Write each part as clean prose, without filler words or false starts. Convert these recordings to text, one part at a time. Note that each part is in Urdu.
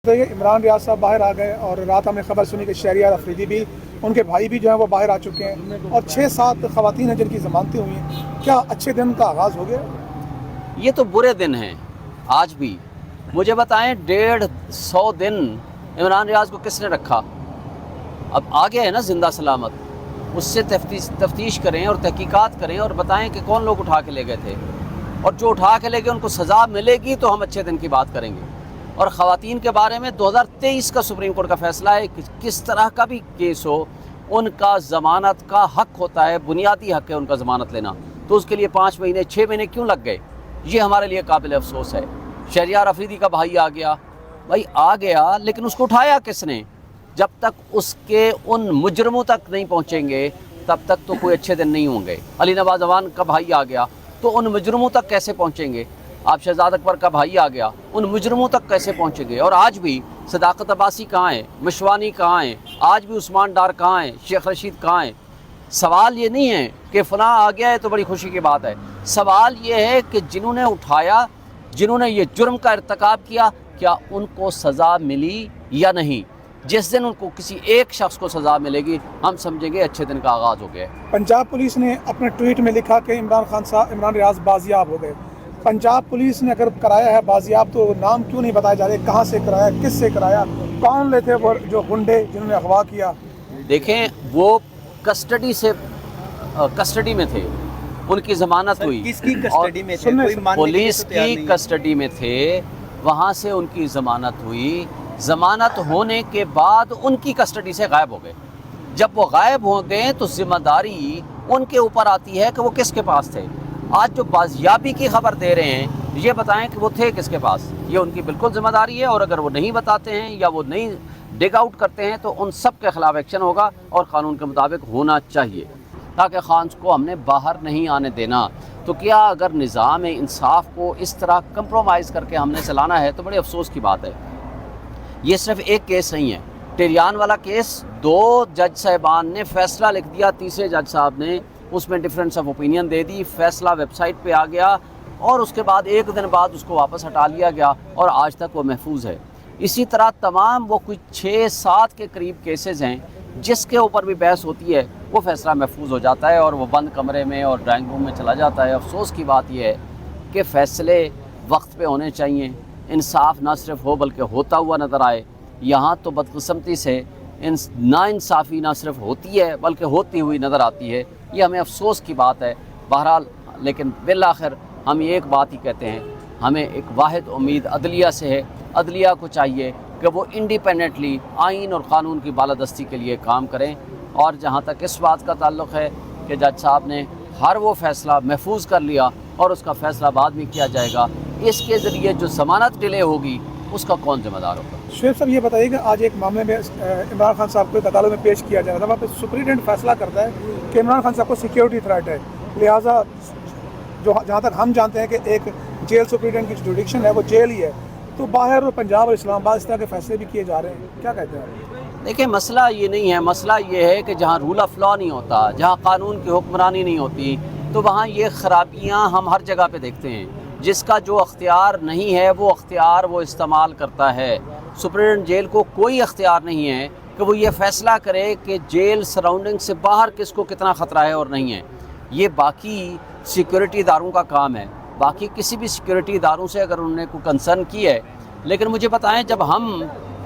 عمران ریاض صاحب باہر آ گئے اور رات ہم نے خبر سنی کہ شہریار افریدی بھی ان کے بھائی بھی جو ہیں وہ باہر آ چکے ہیں اور 6-7 خواتین ہیں جن کی ضمانتیں ہوئی ہیں. کیا اچھے دن کا آغاز ہو گیا؟ یہ تو برے دن ہیں. آج بھی مجھے بتائیں 150 دن عمران ریاض کو کس نے رکھا؟ اب آ گیا ہے نا زندہ سلامت. اس سے تفتیش کریں اور تحقیقات کریں اور بتائیں کہ کون لوگ اٹھا کے لے گئے تھے، اور جو اٹھا کے لے گئے ان کو سزا ملے گی تو ہم اچھے دن کی بات کریں گے. اور خواتین کے بارے میں 2023 کا سپریم کورٹ کا فیصلہ ہے کہ کس طرح کا بھی کیس ہو ان کا ضمانت کا حق ہوتا ہے، بنیادی حق ہے ان کا ضمانت لینا. تو اس کے لیے 5 مہینے 6 مہینے کیوں لگ گئے؟ یہ ہمارے لیے قابل افسوس ہے. شہریار افریدی کا بھائی آ گیا، بھائی آ گیا لیکن اس کو اٹھایا کس نے؟ جب تک اس کے ان مجرموں تک نہیں پہنچیں گے تب تک تو کوئی اچھے دن نہیں ہوں گے. علی نواز اعوان کا بھائی آ گیا تو ان مجرموں تک کیسے پہنچیں گے؟ آپ شہزاد اکبر کا بھائی آ گیا، ان مجرموں تک کیسے پہنچیں گے؟ اور آج بھی صداقت عباسی کہاں ہے؟ مشوانی کہاں ہے؟ آج بھی عثمان ڈار کہاں ہے؟ شیخ رشید کہاں ہے؟ سوال یہ نہیں ہے کہ فلاں آ گیا ہے تو بڑی خوشی کی بات ہے. سوال یہ ہے کہ جنہوں نے اٹھایا، جنہوں نے یہ جرم کا ارتکاب کیا، کیا ان کو سزا ملی یا نہیں؟ جس دن ان کو کسی ایک شخص کو سزا ملے گی ہم سمجھیں گے اچھے دن کا آغاز ہو گیا ہے. پنجاب پولیس نے اپنے ٹویٹ میں لکھا کہ عمران ریاض بازیاب ہو گئے. پنجاب پولیس نے اگر کرایا ہے بازیاب تو نام کیوں نہیں بتایا جا رہے؟ کہاں سے کرایا، کس سے کرایا، کون لے تھے وہ جو گنڈے جنہوں نے اغوا کیا؟ دیکھیں وہ کسٹڈی میں تھے، ان کی ضمانت ہوئی. کس کی کسٹڈی میں تھے؟ کوئی ماننے پولیس کی کسٹڈی میں تھے، وہاں سے ان کی ضمانت ہوئی. ضمانت ہونے کے بعد ان کی کسٹڈی سے غائب ہو گئے. جب وہ غائب ہو گئے تو ذمہ داری ان کے اوپر آتی ہے کہ وہ کس کے پاس تھے. آج جو بازیابی کی خبر دے رہے ہیں یہ بتائیں کہ وہ تھے کس کے پاس. یہ ان کی بالکل ذمہ داری ہے، اور اگر وہ نہیں بتاتے ہیں یا وہ نہیں ڈگ آؤٹ کرتے ہیں تو ان سب کے خلاف ایکشن ہوگا اور قانون کے مطابق ہونا چاہیے، تاکہ خان کو ہم نے باہر نہیں آنے دینا. تو کیا اگر نظام انصاف کو اس طرح کمپرومائز کر کے ہم نے چلانا ہے تو بڑے افسوس کی بات ہے. یہ صرف ایک کیس نہیں ہے، ٹیریان والا کیس 2 جج صاحبان نے فیصلہ لکھ دیا، تیسرے جج صاحب نے اس میں ڈفرینس آف اوپینین دے دی، فیصلہ ویب سائٹ پہ آ گیا اور اس کے بعد 1 دن بعد اس کو واپس ہٹا لیا گیا اور آج تک وہ محفوظ ہے. اسی طرح تمام وہ کچھ 6-7 کے قریب کیسز ہیں جس کے اوپر بھی بحث ہوتی ہے، وہ فیصلہ محفوظ ہو جاتا ہے اور وہ بند کمرے میں اور ڈرائنگ روم میں چلا جاتا ہے. افسوس کی بات یہ ہے کہ فیصلے وقت پہ ہونے چاہیے، انصاف نہ صرف ہو بلکہ ہوتا ہوا نظر آئے. یہاں تو بدقسمتی سے ناانصافی نہ صرف ہوتی ہے بلکہ ہوتی ہوئی نظر آتی ہے. یہ ہمیں افسوس کی بات ہے. بہرحال لیکن بالآخر ہم یہ ایک بات ہی کہتے ہیں، ہمیں ایک واحد امید عدلیہ سے ہے. عدلیہ کو چاہیے کہ وہ انڈیپینڈنٹلی آئین اور قانون کی بالادستی کے لیے کام کریں. اور جہاں تک اس بات کا تعلق ہے کہ جج صاحب نے ہر وہ فیصلہ محفوظ کر لیا اور اس کا فیصلہ بعد میں کیا جائے گا، اس کے ذریعے جو ضمانت ڈیلے ہوگی اس کا کون ذمہ دار ہوگا؟ شعیب صاحب یہ بتائیے کہ آج ایک معاملے میں عمران خان صاحب کو ایک عدالت میں پیش کیا جا رہا تھا، وہاں پہ سپرنٹینڈنٹ فیصلہ کرتا ہے کہ عمران خان صاحب کو سیکیورٹی تھریٹ ہے، لہٰذا جہاں تک ہم جانتے ہیں کہ ایک جیل سپرنٹینڈنٹ کی جوڈکشن ہے وہ جیل ہی ہے، تو باہر اور پنجاب اور اسلام آباد اس طرح کے فیصلے بھی کیے جا رہے ہیں. کیا کہتے ہیں آپ؟ دیکھیں مسئلہ یہ نہیں ہے، مسئلہ یہ ہے کہ جہاں رول آف لا نہیں ہوتا، جہاں قانون کی حکمرانی نہیں ہوتی، تو وہاں یہ خرابیاں ہم ہر جگہ پہ دیکھتے ہیں. جس کا جو اختیار نہیں ہے وہ اختیار وہ استعمال کرتا ہے. سپرنٹینڈنٹ جیل کو کوئی اختیار نہیں ہے کہ وہ یہ فیصلہ کرے کہ جیل سراؤنڈنگ سے باہر کس کو کتنا خطرہ ہے اور نہیں ہے. یہ باقی سیکورٹی اداروں کا کام ہے، باقی کسی بھی سیکورٹی اداروں سے اگر انہوں نے کوئی کنسرن کی ہے. لیکن مجھے بتائیں جب ہم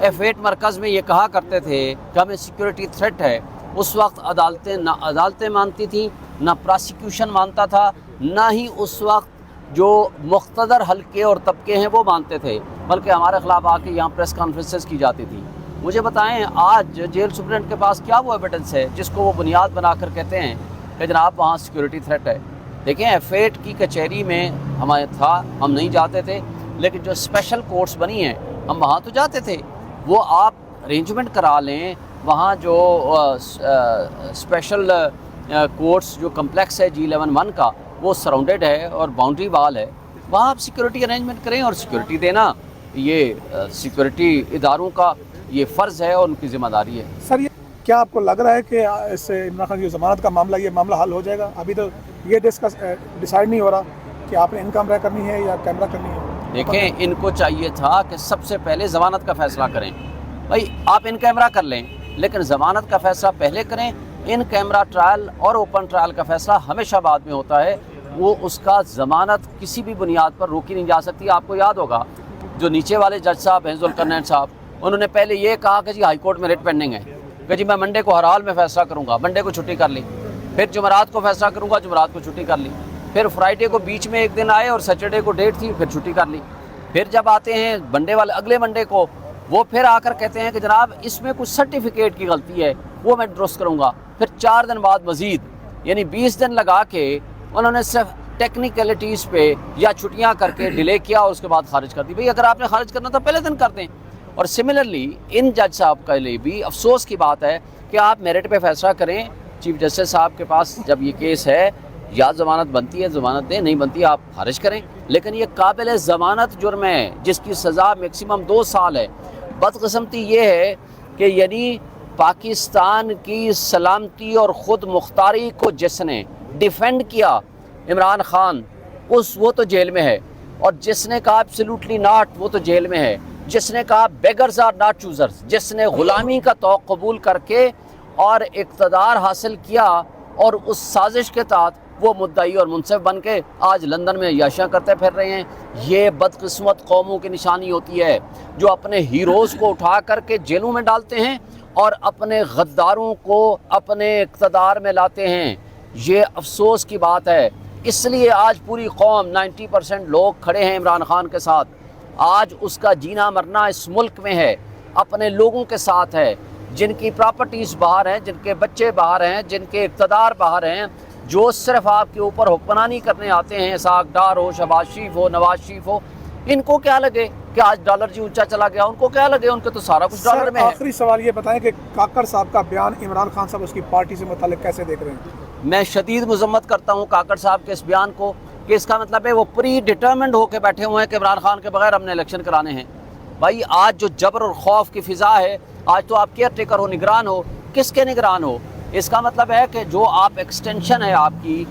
F8 مرکز میں یہ کہا کرتے تھے کہ ہمیں سیکورٹی تھریٹ ہے، اس وقت عدالتیں مانتی تھیں، نہ پراسیکیوشن مانتا تھا، نہ ہی اس وقت جو مقتدر حلقے اور طبقے ہیں وہ مانتے تھے، بلکہ ہمارے خلاف آ کے یہاں پریس کانفرنسز کی جاتی تھی. مجھے بتائیں آج جیل سپرنٹینڈنٹ کے پاس کیا وہ ایویڈنس ہے جس کو وہ بنیاد بنا کر کہتے ہیں کہ جناب وہاں سیکورٹی تھریٹ ہے؟ دیکھیں F8 کی کچہری میں ہمیں تھا، ہم نہیں جاتے تھے، لیکن جو اسپیشل کورٹس بنی ہیں ہم وہاں تو جاتے تھے. وہ آپ ارینجمنٹ کرا لیں، وہاں جو اسپیشل کورٹس جو کمپلیکس ہے G11-1 کا وہ سراؤنڈیڈ ہے اور باؤنڈری وال ہے، وہاں آپ سیکورٹی ارینجمنٹ کریں. اور سیکورٹی دینا یہ سیکورٹی اداروں کا یہ فرض ہے اور ان کی ذمہ داری ہے. سر کیا آپ کو لگ رہا ہے کہ اس سے عمران خان کی ضمانت کا معاملہ یہ معاملہ حل ہو جائے گا؟ ابھی تو یہ ڈسائیڈ نہیں ہو رہا کہ آپ نے ان کیمرہ کرنی ہے یا کیمرہ کرنی ہے. دیکھیں ان کو چاہیے تھا کہ سب سے پہلے ضمانت کا فیصلہ کریں. بھائی آپ ان کیمرہ کر لیں لیکن ضمانت کا فیصلہ پہلے کریں. ان کیمرہ ٹرائل اور اوپن ٹرائل کا فیصلہ ہمیشہ بعد میں ہوتا ہے. وہ اس کا ضمانت کسی بھی بنیاد پر روکی نہیں جا سکتی. آپ کو یاد ہوگا جو نیچے والے جج صاحب ہیں ذوالقرنین صاحب, انہوں نے پہلے یہ کہا کہ جی ہائی کورٹ میں ریٹ پینڈنگ ہے, کہ جی میں منڈے کو ہر حال میں فیصلہ کروں گا, منڈے کو چھٹی کر لی. پھر جمعرات کو فیصلہ کروں گا, جمعرات کو چھٹی کر لی. پھر فرائیڈے کو بیچ میں ایک دن آئے اور سیٹرڈے کو ڈیٹ تھی, پھر چھٹی کر لی. پھر جب آتے ہیں منڈے والے اگلے منڈے کو, وہ پھر آ کر کہتے ہیں کہ جناب اس میں کچھ سرٹیفکیٹ کی غلطی ہے, وہ میں درست کروں گا. پھر 4 دن بعد مزید یعنی 20 دن لگا کے انہوں نے صرف ٹیکنیکلٹیز پہ یا چھٹیاں کر کے ڈیلے کیا اور اس کے بعد خارج کر دی. بھئی اگر آپ نے خارج کرنا تو پہلے دن کر دیں. اور سملرلی ان جج صاحب کے لیے بھی افسوس کی بات ہے کہ آپ میرٹ پہ فیصلہ کریں. چیف جسٹس صاحب کے پاس جب یہ کیس ہے, یا ضمانت بنتی ہے ضمانت دیں, نہیں بنتی آپ خارج کریں. لیکن یہ قابل ضمانت جرم ہے جس کی سزا میکسیمم 2 سال ہے. بدقسمتی یہ ہے کہ یعنی پاکستان کی سلامتی اور خود مختاری کو جس نے ڈیفینڈ کیا عمران خان, وہ تو جیل میں ہے. اور جس نے کہا ایبسلیوٹلی ناٹ, وہ تو جیل میں ہے. جس نے کہا بیگرز آر ناٹ چوزرز, جس نے غلامی کا توق قبول کر کے اور اقتدار حاصل کیا اور اس سازش کے تحت وہ مدعی اور منصف بن کے آج لندن میں عیاشیاں کرتے پھر رہے ہیں. یہ بدقسمت قوموں کی نشانی ہوتی ہے جو اپنے ہیروز کو اٹھا کر کے جیلوں میں ڈالتے ہیں اور اپنے غداروں کو اپنے اقتدار میں لاتے ہیں. یہ افسوس کی بات ہے. اس لیے آج پوری قوم 90% لوگ کھڑے ہیں عمران خان کے ساتھ. آج اس کا جینا مرنا اس ملک میں ہے, اپنے لوگوں کے ساتھ ہے جن کی پراپرٹیز باہر ہیں, جن کے بچے باہر ہیں, جن کے اقتدار باہر ہیں, جو صرف آپ کے اوپر حکمرانی کرنے آتے ہیں. اسحاق ڈار ہو, شہباز شریف ہو, نواز شریف ہو, ان کو کیا لگے کہ آج ڈالر جی اونچا چلا گیا؟ ان کو کیا لگے؟ ان کے تو سارا کچھ ڈالر میں ہے. آخری سوال یہ بتائیں کہ کاکڑ صاحب کا بیان عمران خان صاحب اس کی پارٹی سے متعلق کیسے دیکھ رہے ہیں؟ میں شدید مذمت کرتا ہوں کاکڑ صاحب کے اس بیان کو, کہ اس کا مطلب ہے وہ پری ڈٹرمنڈ ہو کے بیٹھے ہوئے ہیں کہ عمران خان کے بغیر ہم نے الیکشن کرانے ہیں. بھائی آج جو جبر اور خوف کی فضا ہے, آج تو آپ کیئر ٹیکر ہو, نگران ہو. کس کے نگران ہو؟ اس کا مطلب ہے کہ جو آپ ایکسٹینشن ہے آپ کی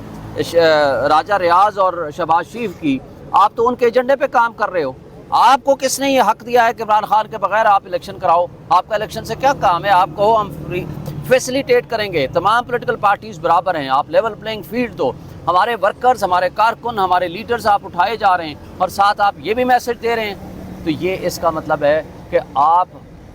راجہ ریاض اور شہباز شریف کی, آپ تو ان کے ایجنڈے پہ کام کر رہے ہو. آپ کو کس نے یہ حق دیا ہے کہ عمران خان کے بغیر آپ الیکشن کراؤ؟ آپ کا الیکشن سے کیا کام ہے؟ آپ کو ہم فیسیلیٹیٹ کریں گے, تمام پولیٹیکل پارٹیز برابر ہیں, آپ لیول پلینگ فیلڈ دو. ہمارے ورکرز, ہمارے کارکن, ہمارے لیڈرز آپ اٹھائے جا رہے ہیں اور ساتھ آپ یہ بھی میسج دے رہے ہیں. تو یہ اس کا مطلب ہے کہ آپ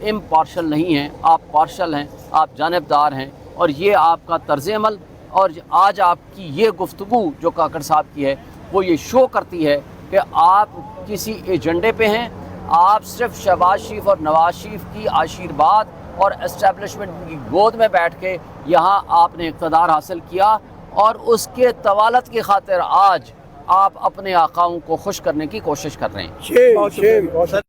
امپارشل نہیں ہیں, آپ پارشل ہیں, آپ جانبدار ہیں. اور یہ آپ کا طرز عمل اور آج آپ کی یہ گفتگو جو کاکڑ صاحب کی ہے, وہ یہ شو کرتی ہے کہ آپ کسی ایجنڈے پہ ہیں. آپ صرف شہباز شریف اور نواز شریف کی آشیرواد اور اسٹیبلشمنٹ کی گود میں بیٹھ کے یہاں آپ نے اقتدار حاصل کیا, اور اس کے طوالت کی خاطر آج آپ اپنے آقاؤں کو خوش کرنے کی کوشش کر رہے ہیں. بہت شکریہ.